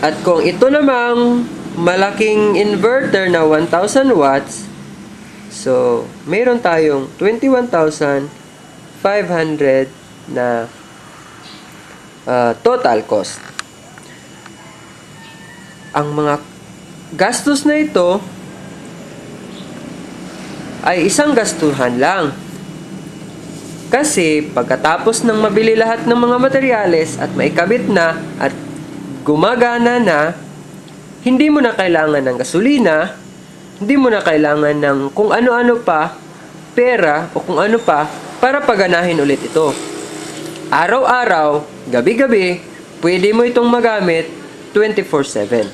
At kung ito namang malaking inverter na 1,000 watts, so meron tayong 21,500 na total cost. Ang mga gastos na ito ay isang gastuhan lang. Kasi pagkatapos ng mabili lahat ng mga materyales at maikabit na at gumagana na, hindi mo na kailangan ng gasolina, hindi mo na kailangan ng kung ano-ano pa, pera o kung ano pa para paganahin ulit ito. Araw-araw, gabi-gabi, pwede mo itong magamit 24/7.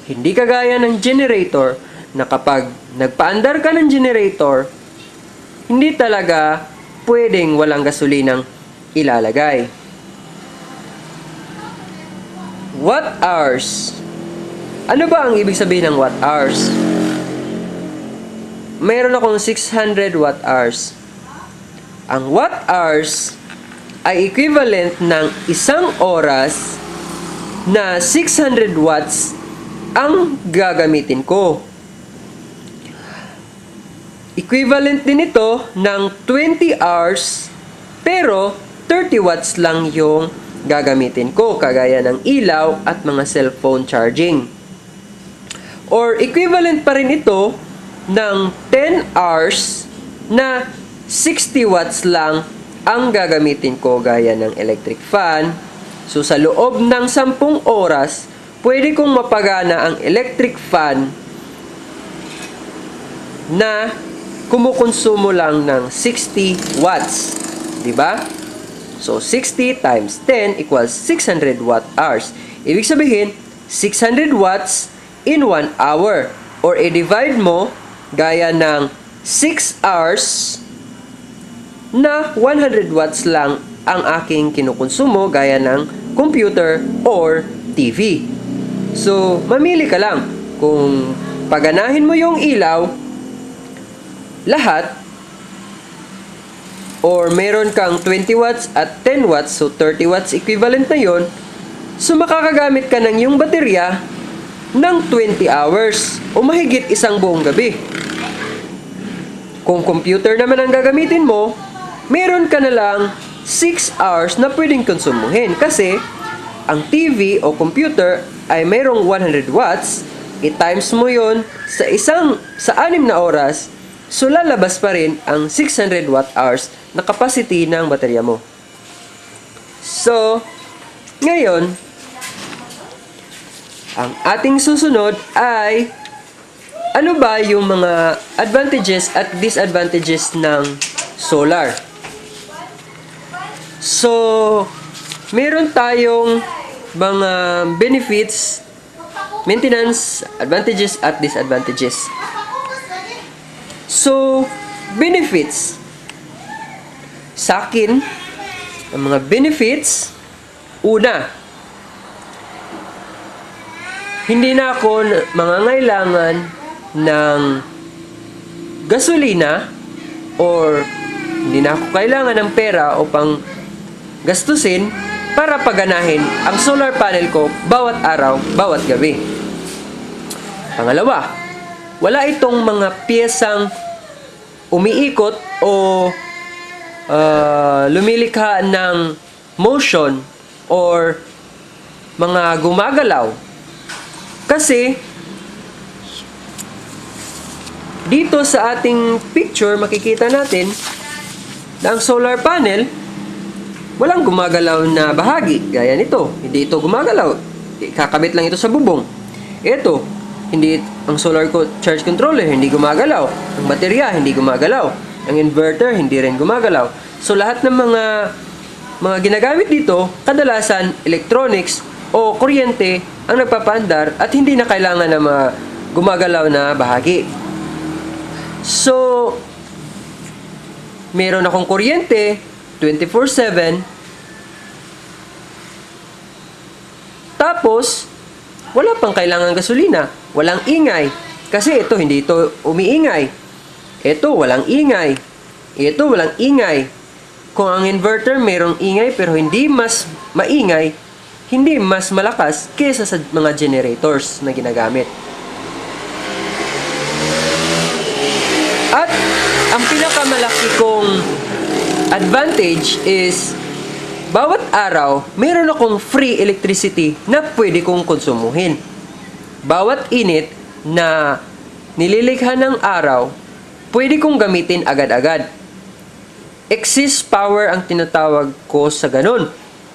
Hindi kagaya ng generator na kapag nagpaandar ka ng generator, hindi talaga pwedeng walang gasolinang ilalagay. Watt hours. Ano ba ang ibig sabihin ng watt hours? Mayroon akong 600 watt hours. Ang watt hours ay equivalent ng isang oras na 600 watts ang gagamitin ko. Equivalent din ito ng 20 hours pero 30 watts lang yung gagamitin ko kagaya ng ilaw at mga cellphone charging. Or equivalent pa rin ito ng 10 hours na 60 watts lang ang gagamitin ko gaya ng electric fan. So sa loob ng 10 oras, pwede kong mapagana ang electric fan na kumukonsumo lang ng 60 watts. Diba? So, 60 times 10 equals 600 watt hours. Ibig sabihin, 600 watts in 1 hour. Or i-divide mo gaya ng 6 hours na 100 watts lang ang aking kinukonsumo gaya ng computer or TV. So, mamili ka lang kung paganahin mo yung ilaw lahat or meron kang 20 watts at 10 watts, so 30 watts equivalent na yon. So makakagamit ka ng yung baterya ng 20 hours o mahigit isang buong gabi. Kung computer naman ang gagamitin mo, meron ka na lang 6 hours na pwedeng konsumuhin kasi ang TV o computer ay mayroong 100 watts, i-times mo yon sa 6 na oras. So, lalabas pa rin ang 600 watt hours na capacity ng baterya mo. So, ngayon, ang ating susunod ay ano ba yung mga advantages at disadvantages ng solar? So, meron tayong mga benefits, maintenance, advantages at disadvantages. So, benefits. Sa akin, ang mga benefits, una, hindi na ako mangangailangan ng gasolina or hindi na ako kailangan ng pera upang gastusin para paganahin ang solar panel ko bawat araw, bawat gabi. Pangalawa, wala itong mga piyesang umiikot o lumilikha ng motion or mga gumagalaw. Kasi dito sa ating picture makikita natin na ang solar panel walang gumagalaw na bahagi gaya nito. Hindi ito gumagalaw. Kakabit lang ito sa bubong. Ito, hindi ang solar charge controller hindi gumagalaw. Ang baterya hindi gumagalaw. Ang inverter hindi rin gumagalaw. So lahat ng mga ginagamit dito, kadalasan electronics o kuryente ang nagpapaandar at hindi na kailangan ng mga gumagalaw na bahagi. So meron akong kuryente 24/7. Tapos wala pang kailangan gasolina. Walang ingay. Kasi ito, hindi ito umiingay. Ito, walang ingay. Ito, walang ingay. Kung ang inverter mayroong ingay pero hindi mas maingay, hindi mas malakas kaysa sa mga generators na ginagamit. At ang pinakamalaki kong advantage is bawat araw, meron akong free electricity na pwede kong konsumuhin. Bawat init na nililikha ng araw, pwede kong gamitin agad-agad. Excess power ang tinatawag ko sa ganun.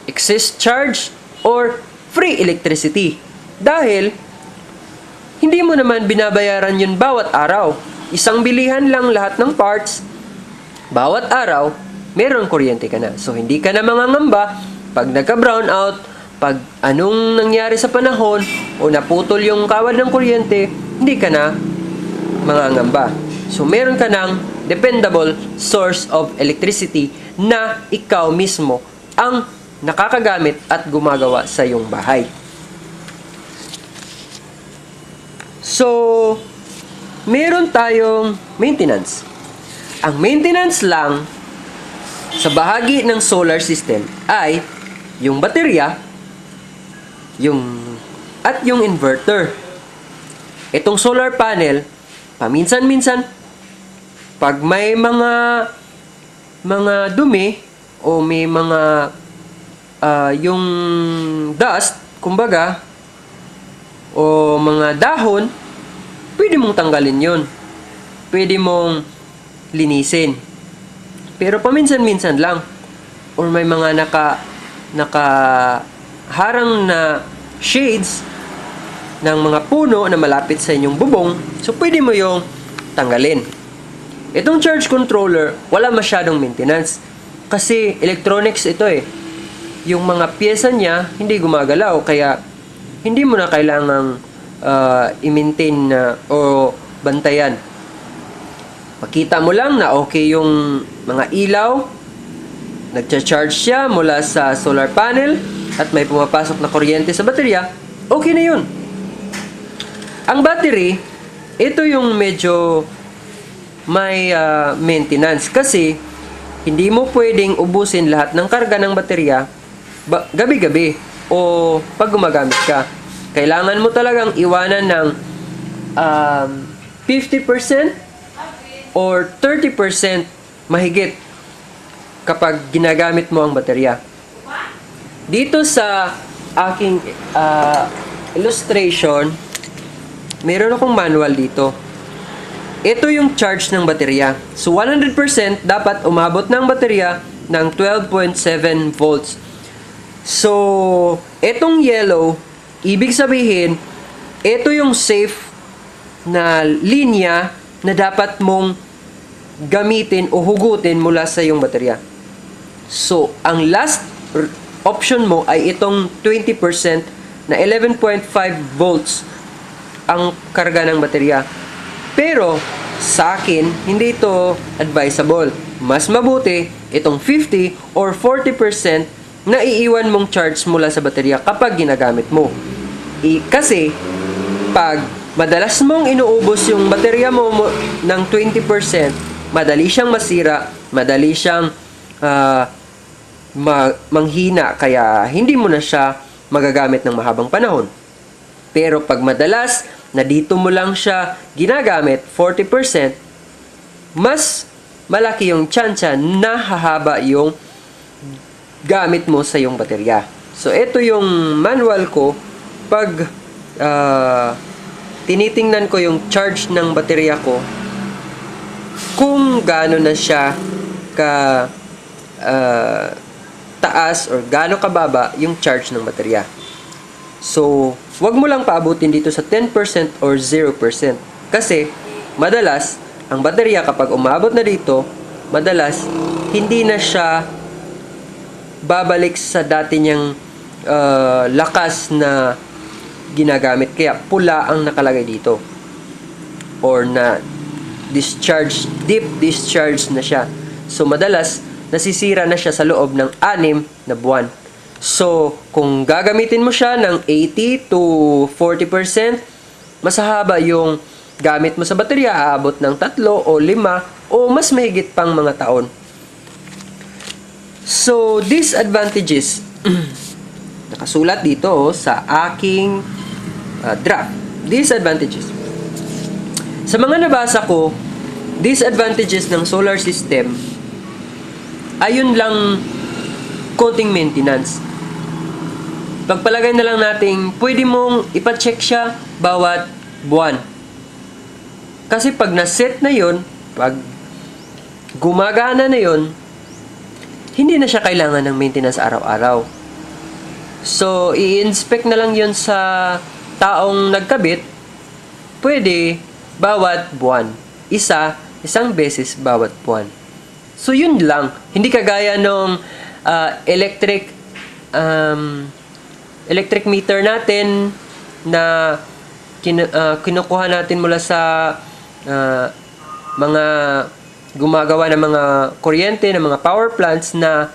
Excess charge or free electricity. Dahil, hindi mo naman binabayaran yun bawat araw. Isang bilihan lang lahat ng parts. Bawat araw, meron kuryente ka na. So, hindi ka na mangangamba pag nagka-brown out, pag anong nangyari sa panahon, o naputol yung kawad ng kuryente, hindi ka na mangangamba. So, meron ka ng dependable source of electricity na ikaw mismo ang nakakagamit at gumagawa sa iyong bahay. So, meron tayong maintenance. Ang maintenance lang sa bahagi ng solar system ay yung baterya, at yung inverter. Itong solar panel, paminsan-minsan, pag may mga dumi o may mga yung dust, kumbaga, o mga dahon, pwede mong tanggalin yun. Pwede mong linisin. Pero paminsan-minsan lang. Or may mga nakaharang na shades ng mga puno na malapit sa inyong bubong. So, pwede mo yung tanggalin. Itong charge controller, wala masyadong maintenance. Kasi electronics ito eh. Yung mga pyesa niya, hindi gumagalaw. Kaya, hindi mo na kailangang i-maintain o bantayan. Makita mo lang na okay yung mga ilaw, nagcha-charge siya mula sa solar panel, at may pumapasok na kuryente sa baterya, okay na yun. Ang battery, ito yung medyo may maintenance. Kasi, hindi mo pwedeng ubusin lahat ng karga ng baterya gabi-gabi o pag gumagamit ka. Kailangan mo talagang iwanan ng 50% or 30% mahigit kapag ginagamit mo ang baterya. Dito sa aking illustration, meron akong manual dito. Ito yung charge ng baterya. So 100% dapat umabot ng baterya ng 12.7 volts. So, etong yellow, ibig sabihin, ito yung safe na linya na dapat mong gamitin o hugutin mula sa iyong baterya. So, ang last option mo ay itong 20% na 11.5 volts ang karga ng baterya. Pero, sa akin, hindi ito advisable. Mas mabuti itong 50 or 40% na iiwan mong charge mula sa baterya kapag ginagamit mo. Kasi, pag madalas mong inuubos yung baterya mo ng 20%, madali siyang masira, madali siyang manghina, kaya hindi mo na siya magagamit ng mahabang panahon. Pero pag madalas na dito mo lang siya ginagamit, 40%, mas malaki yung tsansa na hahaba yung gamit mo sa yung baterya. So, ito yung manual ko pag tinitingnan ko yung charge ng baterya ko, kung gaano na siya ka taas or gaano kababa yung charge ng baterya. So, wag mo lang paabutin dito sa 10% or 0%. Kasi, madalas, ang baterya kapag umabot na dito, madalas, hindi na siya babalik sa dati niyang lakas na ginagamit. Kaya pula ang nakalagay dito. Or na deep discharge na siya. So, madalas, nasisira na siya sa loob ng 6 na buwan. So, kung gagamitin mo siya ng 80 to 40%, mas haba yung gamit mo sa baterya, aabot ng 3 o 5 o mas mahigit pang mga taon. So, disadvantages. Nakasulat dito sa aking draft. Disadvantages. Sa mga nabasa ko, disadvantages ng solar system, ayun lang, konting maintenance. Pagpalagay na lang natin, pwede mong ipacheck siya bawat buwan. Kasi pag naset na yon, pag gumagana na yon, hindi na siya kailangan ng maintenance araw-araw. So, i-inspect na lang yon sa taong nagkabit, pwede bawat buwan. Isang beses bawat buwan. So, yun lang. Hindi kagaya nung electric meter natin na kinukuha natin mula sa mga gumagawa ng mga kuryente, ng mga power plants na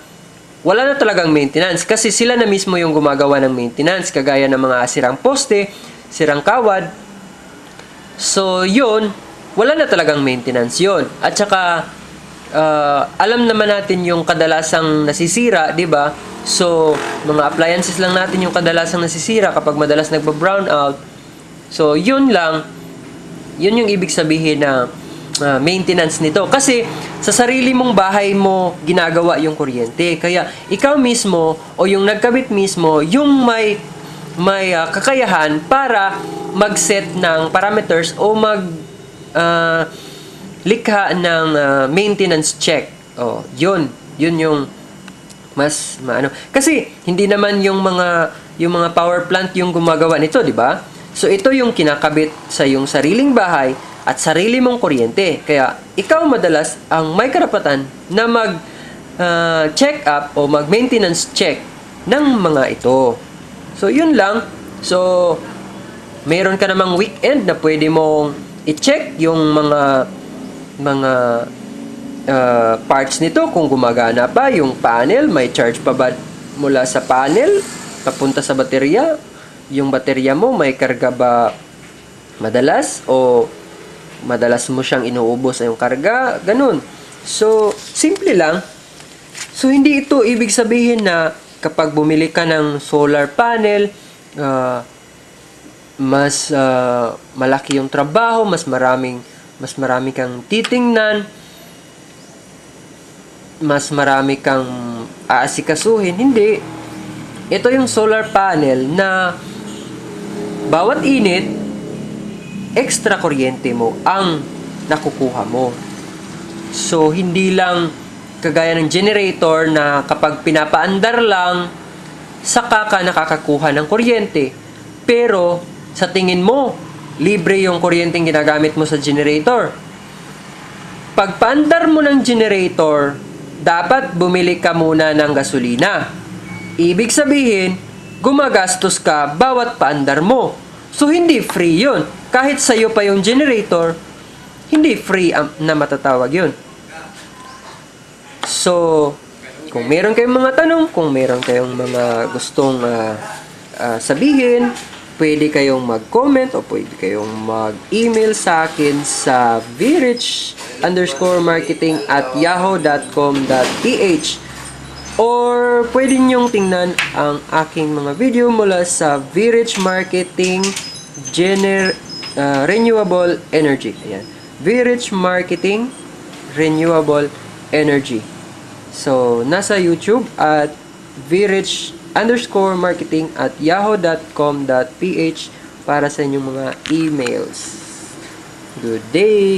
wala na talagang maintenance kasi sila na mismo yung gumagawa ng maintenance kagaya ng mga sirang poste, sirang kawad. So, yun, wala na talagang maintenance yun. At saka, alam naman natin yung kadalasang nasisira, di ba? So, mga appliances lang natin yung kadalasang nasisira kapag madalas nagba-brown out. So, yun lang. Yun yung ibig sabihin na maintenance nito. Kasi, sa sarili mong bahay mo ginagawa yung kuryente. Kaya, ikaw mismo o yung nagkabit mismo, yung may kakayahan para mag-set ng parameters o likha ng maintenance check. Oh, yun yung mas maano. Kasi hindi naman yung mga power plant yung gumagawa nito, di ba? So ito yung kinakabit sa yung sariling bahay at sarili mong kuryente. Kaya ikaw madalas ang may karapatan na check up o mag-maintenance check ng mga ito. So yun lang. So meron ka namang weekend na pwede mong i-check yung mga parts nito kung gumagana pa, yung panel, may charge pa ba mula sa panel papunta sa baterya, yung baterya mo may karga ba madalas o madalas mo siyang inuubos yung karga, ganun. So, simple lang. So, hindi ito ibig sabihin na kapag bumili ka ng solar panel, mas malaki yung trabaho, mas marami kang titingnan, mas marami kang aasikasuhin. Hindi. Ito yung solar panel na bawat init, extra kuryente mo ang nakukuha mo. So, hindi lang kagaya ng generator na kapag pinapaandar lang, saka ka nakakakuha ng kuryente. Pero, sa tingin mo, libre yung kuryenteng ginagamit mo sa generator. Pag paandar mo ng generator, dapat bumili ka muna ng gasolina. Ibig sabihin, gumagastos ka bawat paandar mo. So, hindi free yun. Kahit sa'yo pa yung generator, hindi free na matatawag yun. So, kung meron kayong mga tanong, kung meron kayong mga gustong sabihin, pwede kayong mag-comment o pwede kayong mag-email sa akin sa vrich_marketing@yahoo.com.ph or pwede nyong tingnan ang aking mga video mula sa Vrich Marketing Renewable Energy. Ayan. Vrich Marketing Renewable Energy. So, nasa YouTube at vrich_marketing@yahoo.com.ph para sa inyong mga emails. Good day!